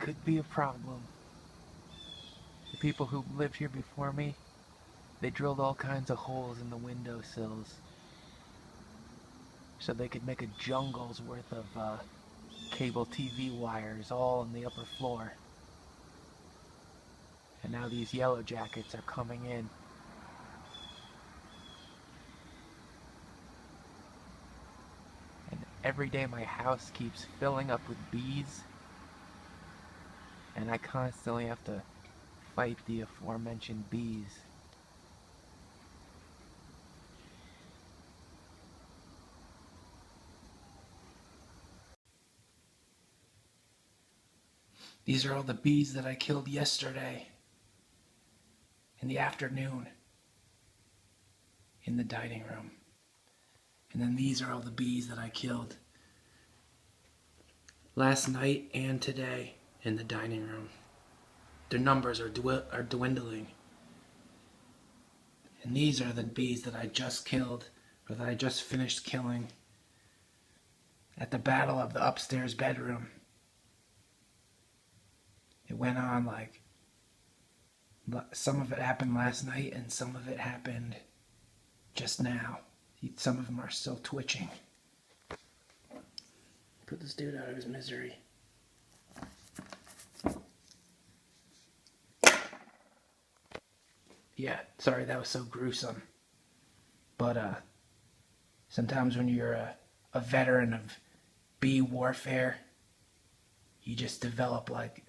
could be a problem. The people who lived here before me, they drilled all kinds of holes in the windowsills so they could make a jungle's worth of cable TV wires all on the upper floor. And now these Yellowjackets are coming in. And every day my house keeps filling up with bees, and I constantly have to fight the aforementioned bees. These are all the bees that I killed yesterday in the afternoon in the dining room. And then these are all the bees that I killed last night and today in the dining room. Their numbers are dwindling. And these are the bees that I just killed, or that I just finished killing at the battle of the upstairs bedroom. It went on like, some of it happened last night and some of it happened just now. Some of them are still twitching. Put this dude out of his misery. Yeah, sorry that was so gruesome. But sometimes when you're a veteran of bee warfare, you just develop like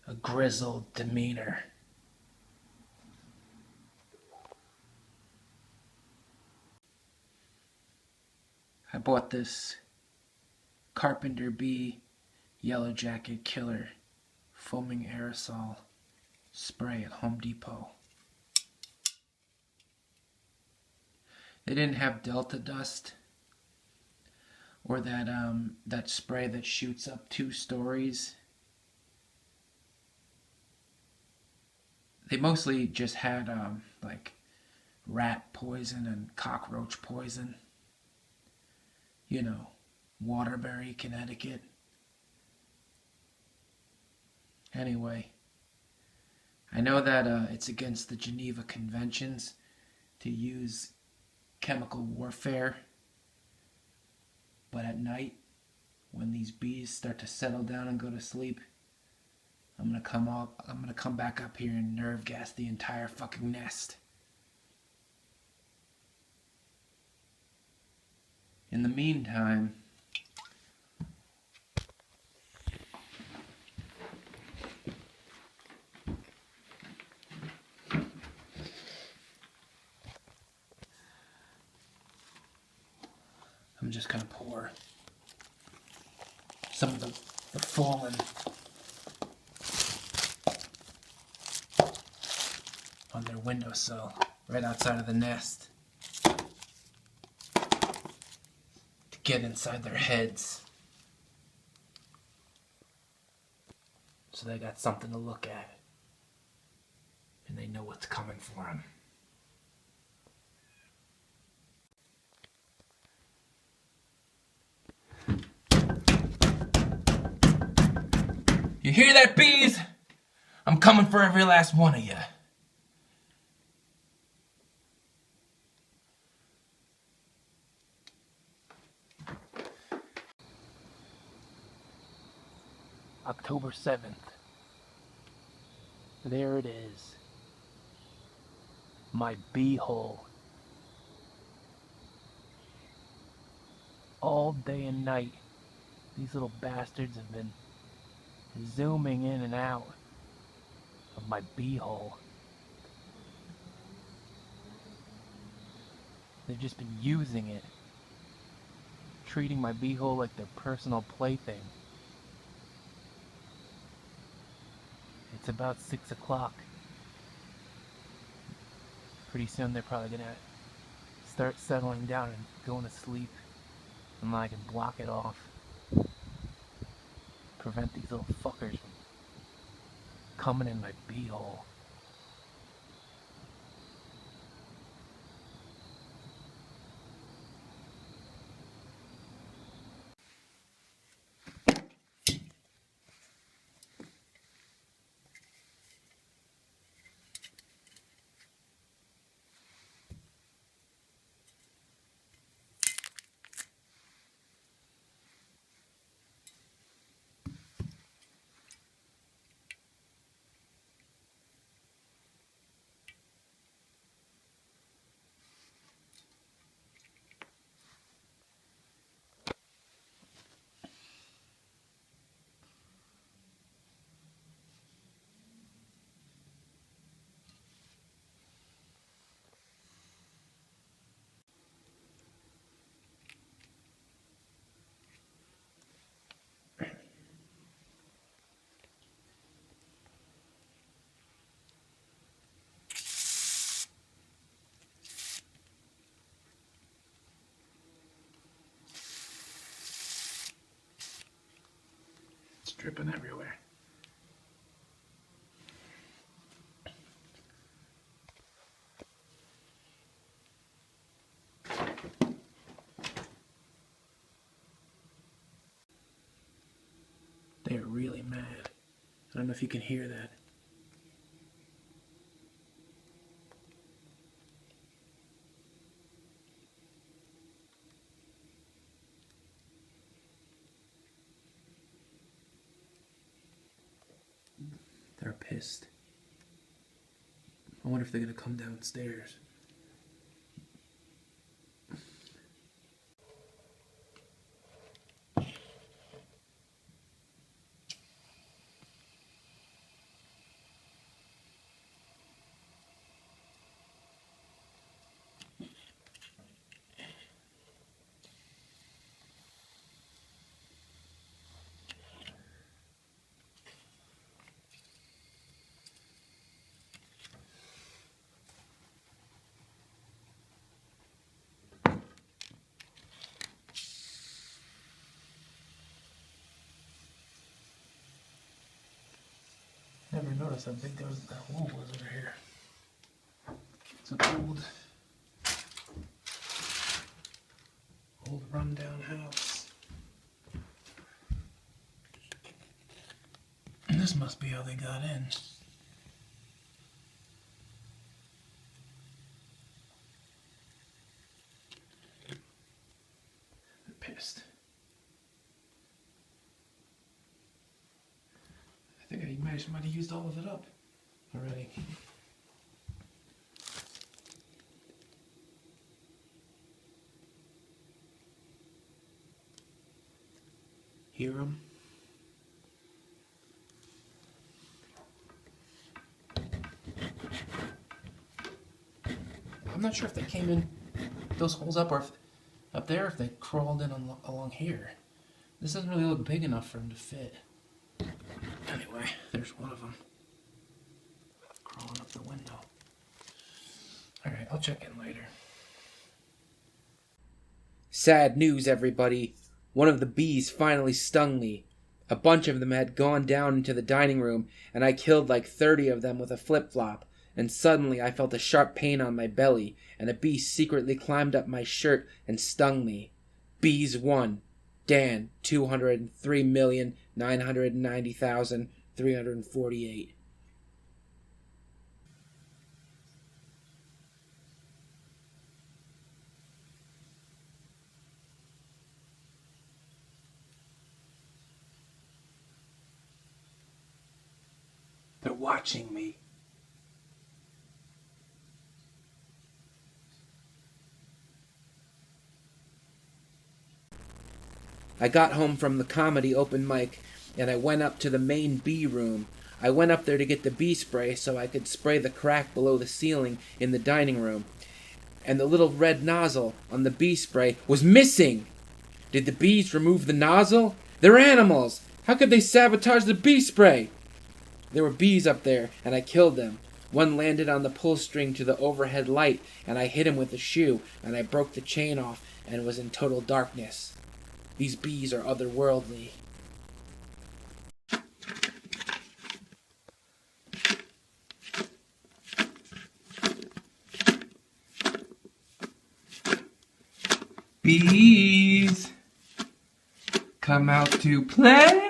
a grizzled demeanor. I bought this Carpenter Bee Yellowjacket Killer foaming aerosol spray at Home Depot. They didn't have Delta Dust or that spray that shoots up 2 stories. They mostly just had like rat poison and cockroach poison. You know, Waterbury, Connecticut. Anyway, I know that it's against the Geneva Conventions to use chemical warfare, but at night, when these bees start to settle down and go to sleep, I'm gonna come back up here and nerve gas the entire fucking nest. In the meantime, I'm just gonna pour some of the fallen on their windowsill right outside of the nest to get inside their heads so they got something to look at and they know what's coming for them. You hear that, bees? I'm coming for every last one of you. October 7th. There it is. My bee hole. All day and night, these little bastards have been zooming in and out of my bee hole. They've just been using it, treating my bee hole like their personal plaything. It's about 6 o'clock. Pretty soon they're probably gonna start settling down and going to sleep, and then I can block it off. Prevent these little fuckers from coming in my bee hole. dripping everywhere. They're really mad. I don't know if you can hear that. They're pissed. I wonder if they're gonna come downstairs. Never noticed how big that hole was over here. It's an old rundown house. And this must be how they got in. They're pissed. I think I might have used all of it up already. Hear them? I'm not sure if they came in those holes up or if, up there, if they crawled in along here. This doesn't really look big enough for them to fit. Anyway, there's one of them crawling up the window. Alright, I'll check in later. Sad news, everybody. One of the bees finally stung me. A bunch of them had gone down into the dining room, and I killed like 30 of them with a flip-flop, and suddenly I felt a sharp pain on my belly, and a bee secretly climbed up my shirt and stung me. Bees won. Dan, 203,990,348. They're watching me. I got home from the comedy open mic, and I went up to the main bee room. I went up there to get the bee spray so I could spray the crack below the ceiling in the dining room. And the little red nozzle on the bee spray was missing! Did the bees remove the nozzle? They're animals! How could they sabotage the bee spray? There were bees up there, and I killed them. One landed on the pull string to the overhead light, and I hit him with a shoe, and I broke the chain off and was in total darkness. These bees are otherworldly. Bees, come out to play.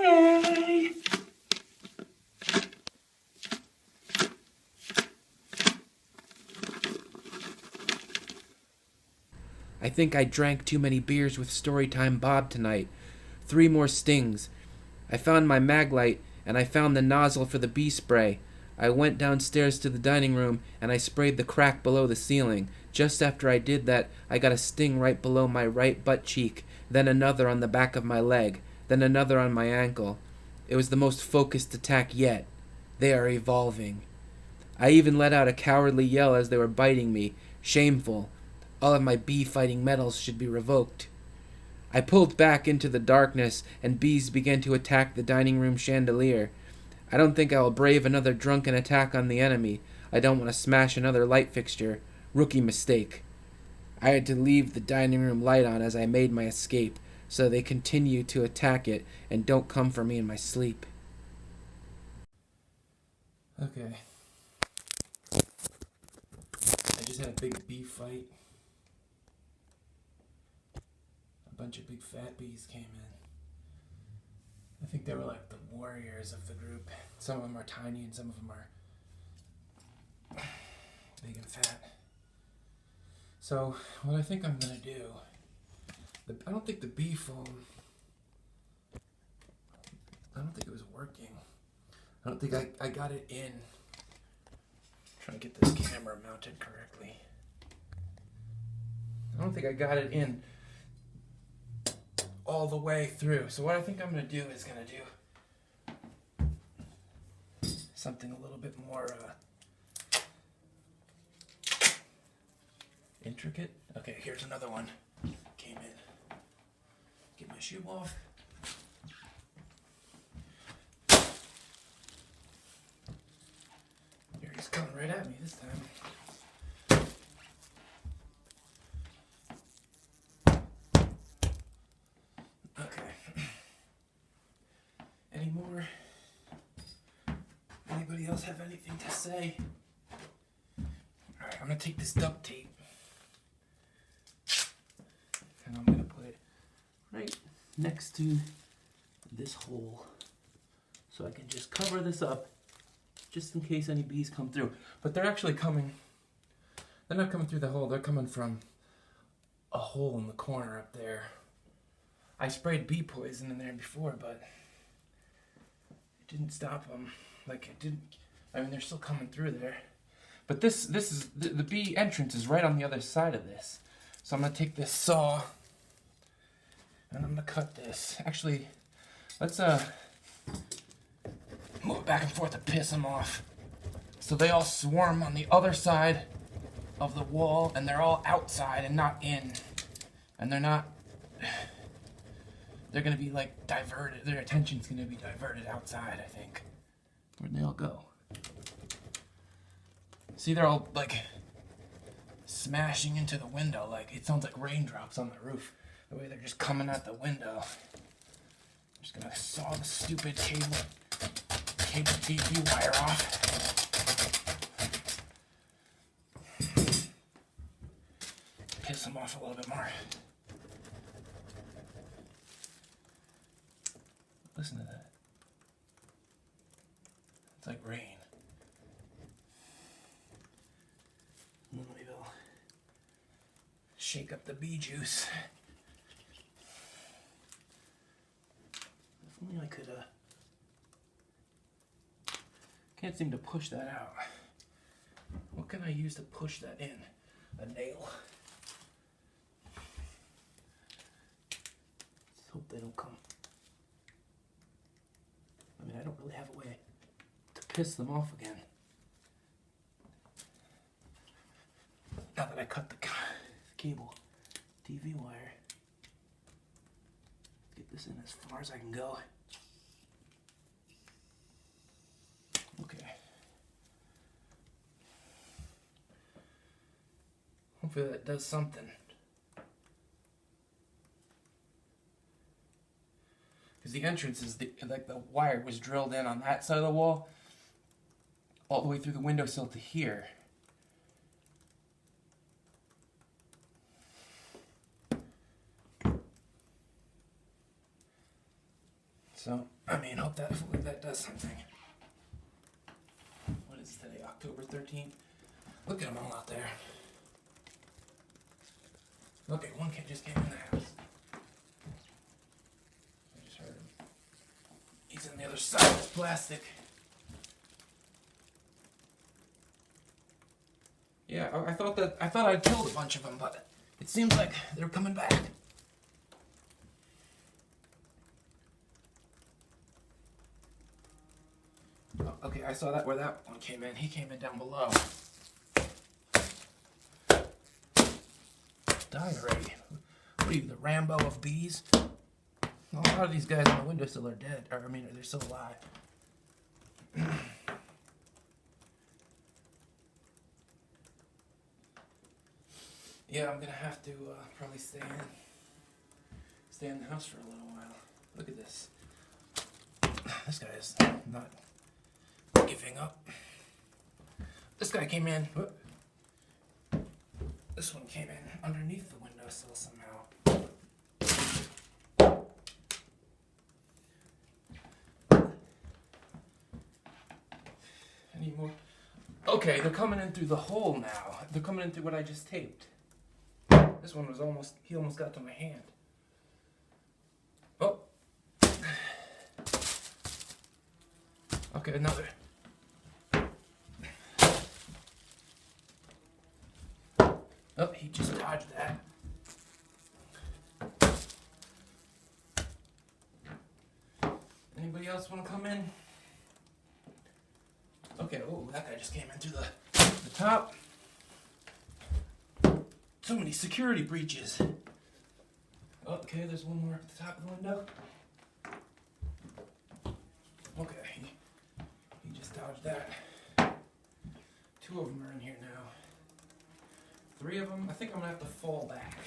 I think I drank too many beers with Storytime Bob tonight. 3 more stings. I found my mag light, and I found the nozzle for the bee spray. I went downstairs to the dining room, and I sprayed the crack below the ceiling. Just after I did that, I got a sting right below my right butt cheek, then another on the back of my leg, then another on my ankle. It was the most focused attack yet. They are evolving. I even let out a cowardly yell as they were biting me. Shameful. All of my bee fighting medals should be revoked. I pulled back into the darkness, and bees began to attack the dining room chandelier. I don't think I will brave another drunken attack on the enemy. I don't want to smash another light fixture. Rookie mistake. I had to leave the dining room light on as I made my escape. so they continue to attack it and don't come for me in my sleep. Okay. I just had a big bee fight. A bunch of big fat bees came in. I think they were like the warriors of the group. Some of them are tiny and some of them are big and fat. So, what I think I'm going to do, I don't think the bee foam, I don't think it was working. I don't think I got it in. I'm trying to get this camera mounted correctly. I don't think I got it in all the way through. So what I think I'm going to do is going to do something a little bit more intricate. Okay, here's another one. Came in. Get my shoe off. Here he's coming right at me this time. Okay. Any more? Anybody else have anything to say? Alright, I'm gonna take this duct tape and I'm gonna put it right next to this hole so I can just cover this up just in case any bees come through. But they're actually coming, they're not coming through the hole, they're coming from a hole in the corner up there. I sprayed bee poison in there before, but it didn't stop them. Like it didn't, I mean they're still coming through there. But this is, the bee entrance is right on the other side of this. So I'm gonna take this saw and I'm gonna cut this. Actually, let's move it back and forth to piss them off. So they all swarm on the other side of the wall and they're all outside and not in. And they're gonna be like diverted, their attention's gonna be diverted outside, I think. Where'd they all go? See, they're all like smashing into the window, like it sounds like raindrops on the roof. The way they're just coming out the window. I'm just gonna saw the stupid cable TV wire off. Piss them off a little bit more. Listen to that. It's like rain. And then maybe I'll shake up the bee juice. If only I could, can't seem to push that out. What can I use to push that in? A nail. Let's hope they don't come. I mean, I don't really have a way to piss them off again. Now that I cut the cable TV wire, get this in as far as I can go. Okay. Hopefully that does something. Because the entrance is like the wire was drilled in on that side of the wall, all the way through the windowsill to here. So, I mean, hopefully that does something. What is today, October 13th? Look at them all out there. Okay, one kid just came in the house. I just heard him. He's on the other side of this plastic. Yeah, I thought I'd killed a bunch of them, but it seems like they're coming back. Oh, okay, I saw where that one came in. He came in down below. Die already. What are you, the Rambo of bees? A lot of these guys on the windowsill are dead. Or, I mean, they're still alive. Yeah, I'm gonna have to probably stay stay in the house for a little while. Look at this. This guy is not giving up. This guy came in. This one came in underneath the windowsill somehow. Any more? Okay, they're coming in through the hole now. They're coming in through what I just taped. This one was he almost got to my hand. Oh. Okay, another. Oh, he just dodged that. Anybody else want to come in? Okay, oh, that guy just came in through the top. So many security breaches. Okay, there's one more at the top of the window. Okay, he just dodged that. 2 of them are in here now. 3 of them, I think I'm gonna have to fall back.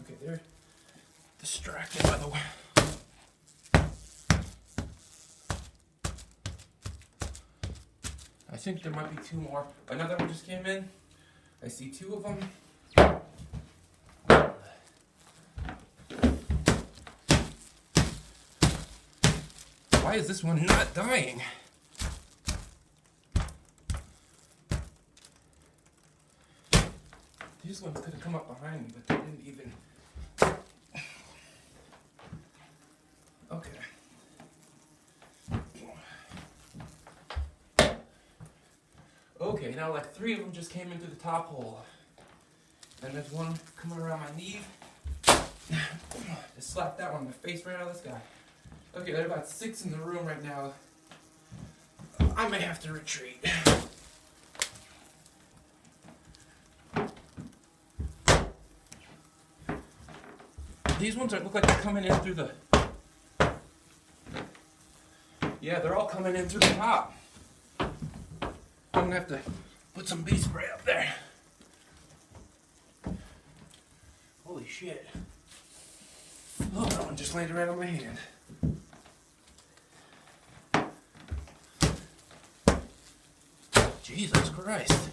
Okay, they're distracted by the way. I think there might be 2 more. Another one just came in. I see 2 of them. Why is this one not dying? These ones could have come up behind me, but they didn't even. Okay. Okay, now like 3 of them just came into the top hole. And there's one coming around my knee. Just slapped that one in the face right out of this guy. Okay, there are about 6 in the room right now. I may have to retreat. These ones look like they're coming in through the... Yeah, they're all coming in through the top. I'm gonna have to put some bee spray up there. Holy shit. Oh, that one just landed right on my hand. Jesus Christ.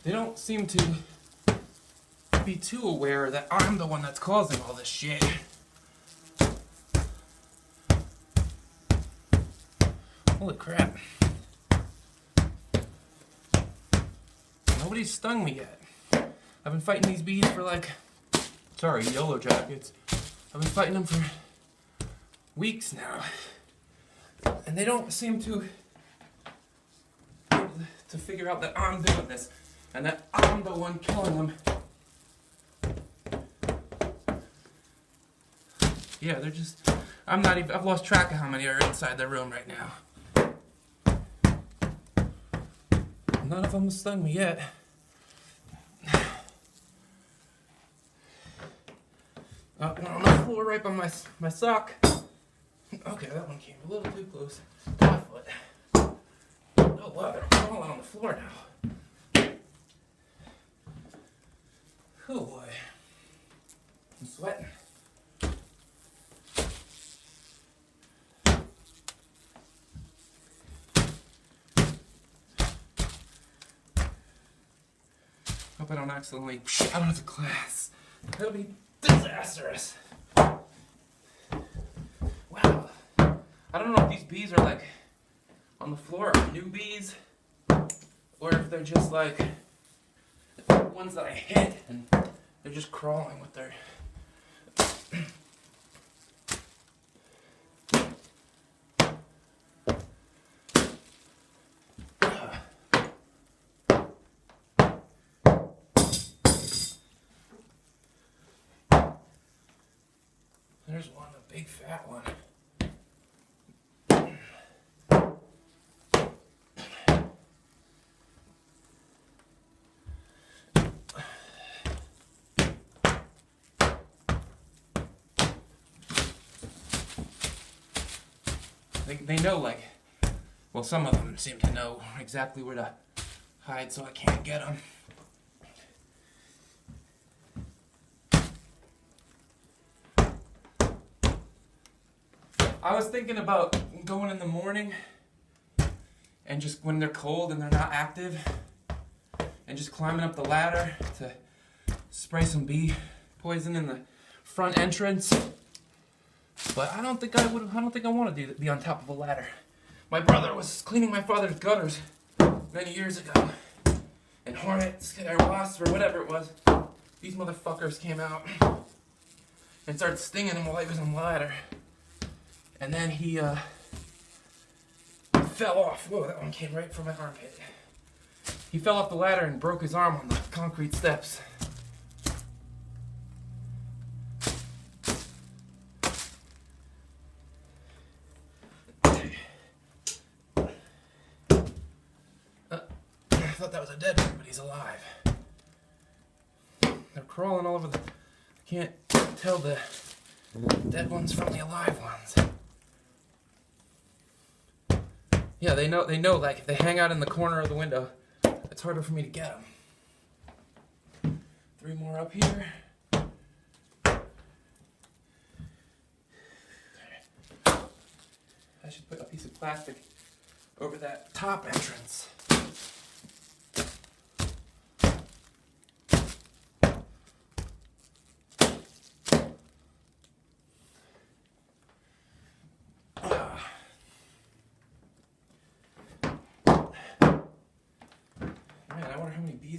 They don't seem to be too aware that I'm the one that's causing all this shit. Holy crap. Nobody's stung me yet. I've been fighting these bees for Yellowjackets. I've been fighting them for weeks now. And they don't seem to figure out that I'm doing this. And that I'm the one killing them. Yeah, they're just... I've lost track of how many are inside the room right now. None of them have stung me yet. One on the floor right by my sock. Okay, that one came a little too close to my foot. Oh wow, they're crawling on the floor now. Oh boy. I'm sweating. Hope I don't accidentally out of the glass. That'll be disastrous. Wow. I don't know if these bees are like on the floor are new bees or if they're just like ones that I hit and they're just crawling with their There's one, a big fat one. They know, like, well, some of them seem to know exactly where to hide, so I can't get them. I was thinking about going in the morning and just when they're cold and they're not active and just climbing up the ladder to spray some bee poison in the front entrance. But I don't think I want to be on top of a ladder. My brother was cleaning my father's gutters many years ago, and hornets or wasps or whatever it was, these motherfuckers came out and started stinging him while he was on the ladder. And then he fell off. Whoa, that one came right from my armpit. He fell off the ladder and broke his arm on the concrete steps. I thought that was a dead one, but he's alive. They're crawling all over the... Can't tell the dead ones from the alive ones. Yeah, they know, like, if they hang out in the corner of the window, it's harder for me to get them. 3 more up here. I should put a piece of plastic over that top entrance.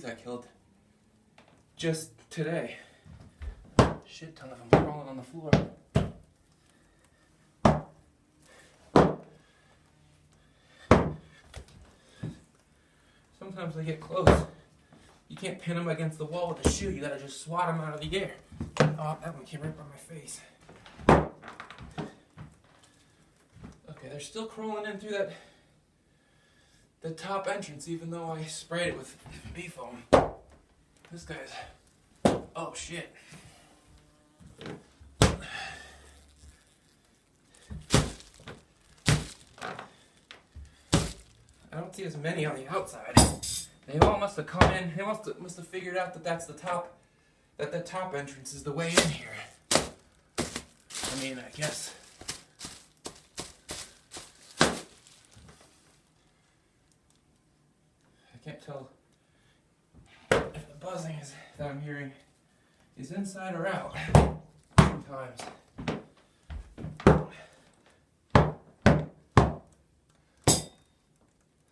I killed just today. Shit ton of them crawling on the floor. Sometimes they get close. You can't pin them against the wall with a shoe. You gotta just swat them out of the air. Oh, that one came right by my face. Okay, they're still crawling in through the top entrance, even though I sprayed it with bee foam. This guy's... Oh, shit. I don't see as many on the outside. They all must have come in. They must have figured out that that's the top... That the top entrance is the way in here. I mean, I guess... I can't tell if the buzzing that I'm hearing is inside or out. Sometimes.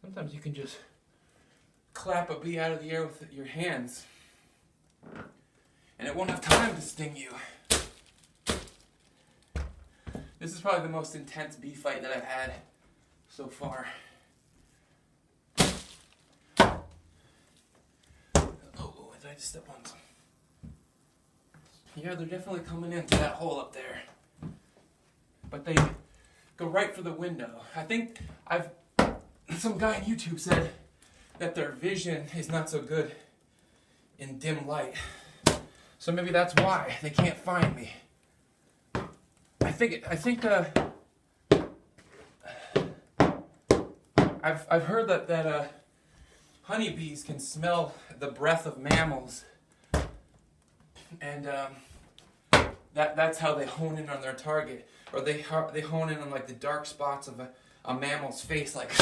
Sometimes you can just clap a bee out of the air with your hands, and it won't have time to sting you. This is probably the most intense bee fight that I've had so far. I just step on some. Yeah, they're definitely coming into that hole up there. But they go right for the window. I think some guy on YouTube said that their vision is not so good in dim light. So maybe that's why they can't find me. I've heard that honeybees can smell the breath of mammals, and that's how they hone in on their target, or they hone in on like the dark spots of a mammal's face, like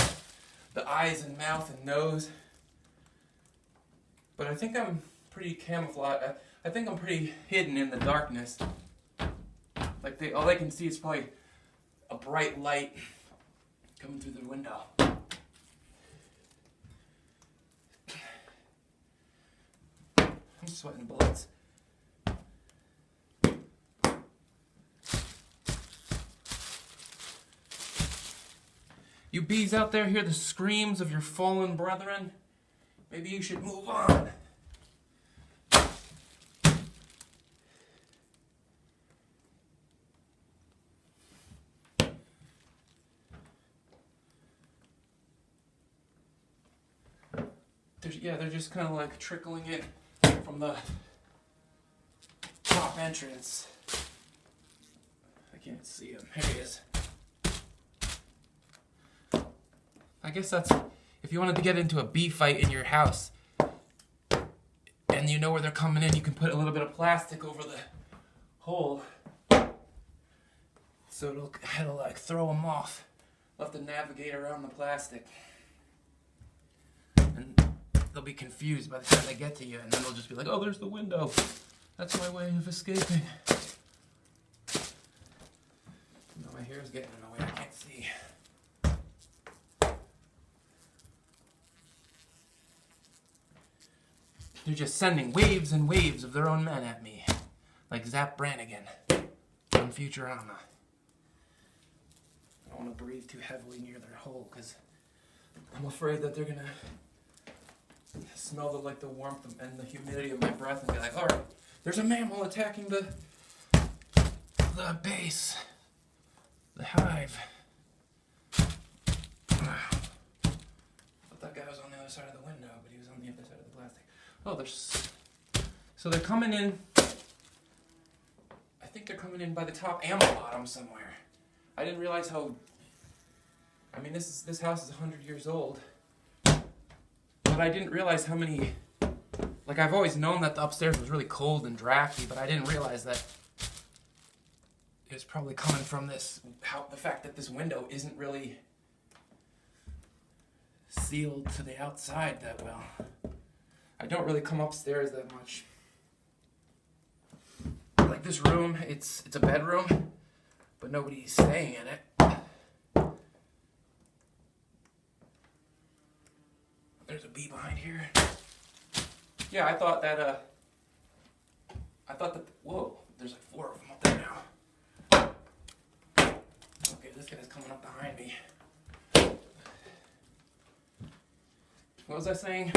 the eyes and mouth and nose. But I think I'm pretty camouflaged. I think I'm pretty hidden in the darkness. Like all they can see is probably a bright light coming through the window. I'm sweating bullets. You bees out there hear the screams of your fallen brethren? Maybe you should move on. They're just kind of like trickling in from the top entrance. I can't see him. Here he is. I guess that's if you wanted to get into a bee fight in your house and you know where they're coming in, you can put a little bit of plastic over the hole so it'll like throw them off. You'll have to navigate around the plastic. And they'll be confused by the time they get to you, and then they'll just be like, oh, there's the window. That's my way of escaping. No, my hair's getting in the way, I can't see. They're just sending waves and waves of their own men at me. Like Zap Brannigan on Futurama. I don't want to breathe too heavily near their hole, because I'm afraid that they're going to smell the warmth and the humidity of my breath and be like, alright, there's a mammal attacking the base. The hive. I thought that guy was on the other side of the window, but he was on the other side of the plastic. Oh, so they're coming in. I think they're coming in by the top and the bottom somewhere. I didn't realize how. I mean, this house is 100 years old, but I didn't realize how many. Like, I've always known that the upstairs was really cold and drafty, but I didn't realize that it's probably coming from the fact that this window isn't really sealed to the outside that well. I don't really come upstairs that much. Like this room, it's a bedroom, but nobody's staying in it. There's a bee behind here. Yeah, I thought that, whoa, there's like 4 of them up there now. Okay, this guy's coming up behind me. What was I saying?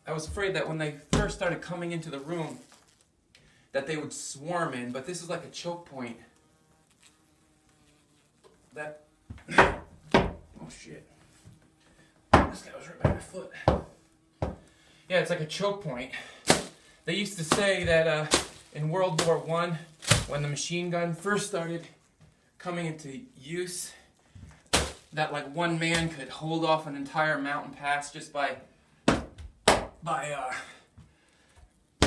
I was afraid that when they first started coming into the room, that they would swarm in, but this is like a choke point. Oh shit. This guy was right by my foot. Yeah, it's like a choke point. They used to say that in World War I, when the machine gun first started coming into use, that like one man could hold off an entire mountain pass just by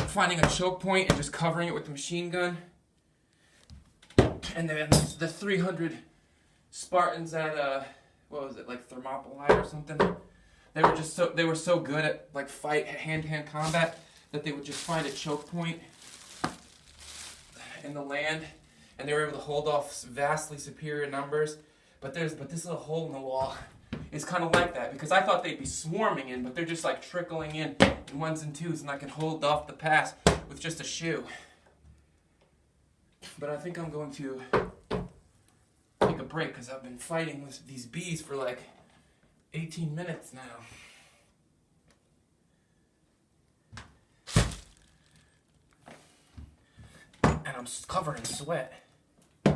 finding a choke point and just covering it with the machine gun. And then the 300 Spartans at what was it, like Thermopylae or something? They were so good at like hand-to-hand combat that they would just find a choke point in the land, and they were able to hold off vastly superior numbers. But this little hole in the wall is kind of like that, because I thought they'd be swarming in, but they're just like trickling in ones and twos, and I can hold off the pass with just a shoe. But I think I'm going to take a break, because I've been fighting with these bees for like 18 minutes now. And I'm covered in sweat. I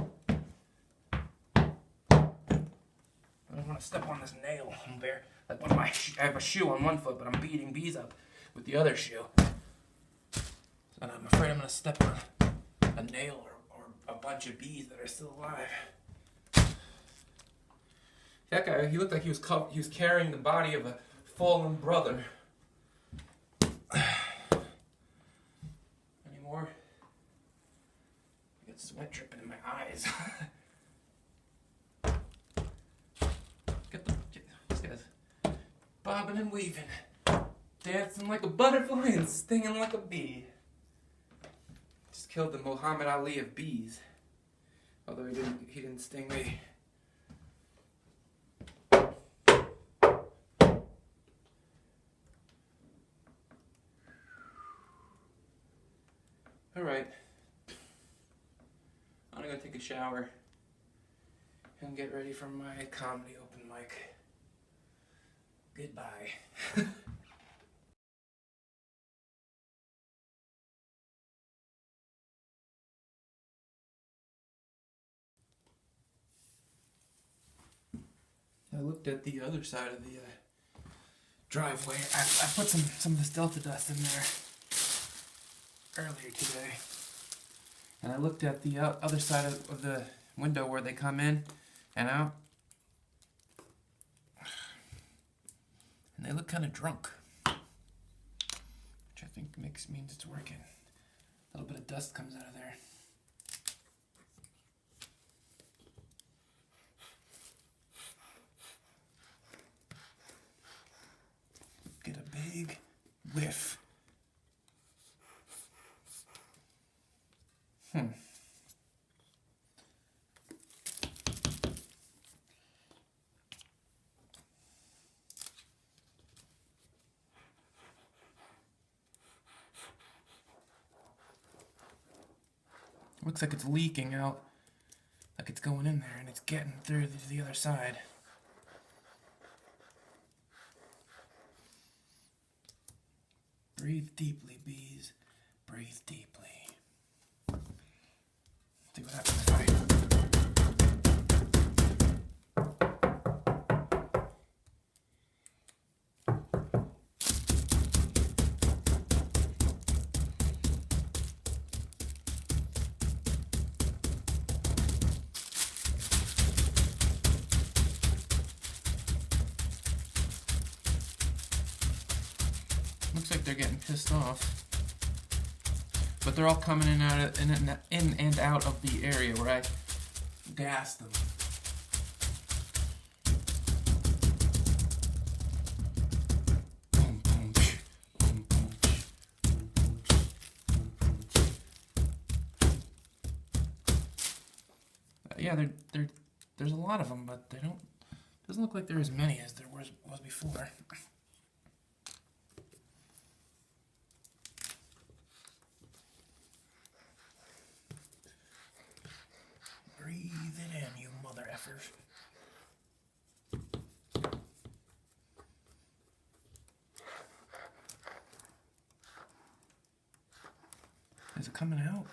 don't want to step on this nail. I'm bare. Like I have a shoe on one foot, but I'm beating bees up with the other shoe. And I'm afraid I'm going to step on a nail or a bunch of bees that are still alive. That guy, he looked like he was carrying the body of a fallen brother. Any more? I got sweat dripping in my eyes. This guy's bobbing and weaving, dancing like a butterfly and stinging like a bee. Just killed the Muhammad Ali of bees. Although he didn't sting me. Alright. I'm gonna go take a shower and get ready for my comedy open mic. Goodbye. I looked at the other side of the driveway. I put some of this Delta dust in there earlier today. And I looked at the other side of the window where they come in, and out. And they look kind of drunk, which I think means it's working. A little bit of dust comes out of there. Get a big whiff. Looks like it's leaking out, like it's going in there and it's getting through to the other side. Breathe deeply, bees. Breathe deeply. See what happens if I... Looks like they're getting pissed off. But they're all coming in and out of the area where I gassed them. Yeah, there's a lot of them, but doesn't look like there are as many as there was before. Breathe it in, you mother effers. Is it coming out?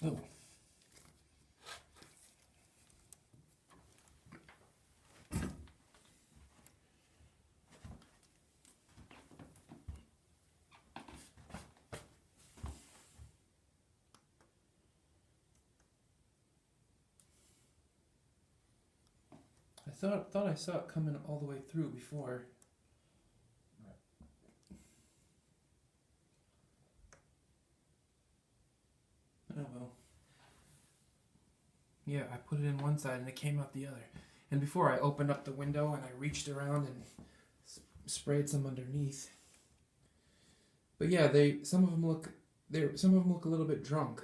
Oh. I thought I saw it coming all the way through before. Oh well. Yeah, I put it in one side and it came out the other. And before I opened up the window and I reached around and sprayed some underneath. But yeah, some of them look a little bit drunk.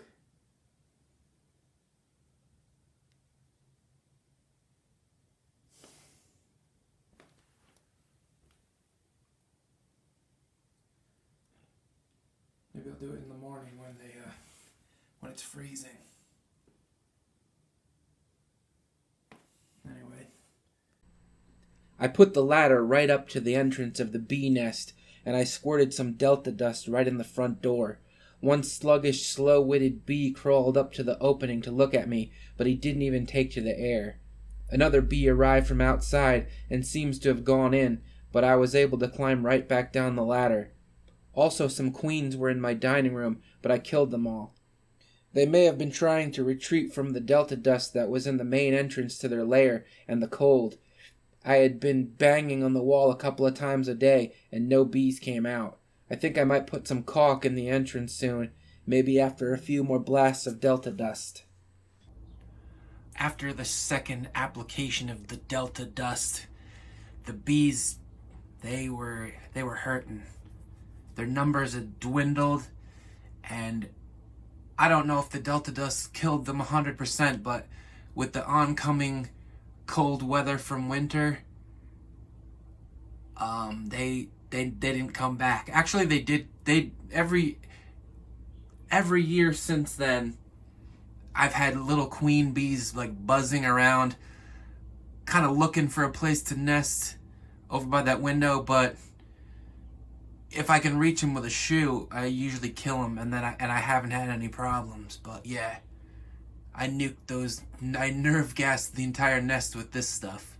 Maybe I'll do it in the morning when it's freezing. Anyway. I put the ladder right up to the entrance of the bee nest, and I squirted some delta dust right in the front door. One sluggish, slow-witted bee crawled up to the opening to look at me, but he didn't even take to the air. Another bee arrived from outside and seems to have gone in, but I was able to climb right back down the ladder. Also, some queens were in my dining room, but I killed them all. They may have been trying to retreat from the delta dust that was in the main entrance to their lair and the cold. I had been banging on the wall a couple of times a day, and no bees came out. I think I might put some caulk in the entrance soon, maybe after a few more blasts of delta dust. After the second application of the delta dust, the bees, they were hurting. Their numbers had dwindled, and I don't know if the delta dust killed them 100%, but with the oncoming cold weather from winter, they didn't come back. Actually, they did. Every year since then, I've had little queen bees like buzzing around, kind of looking for a place to nest over by that window, but if I can reach them with a shoe, I usually kill them, and I haven't had any problems. But yeah, I nuked those. I nerve gassed the entire nest with this stuff.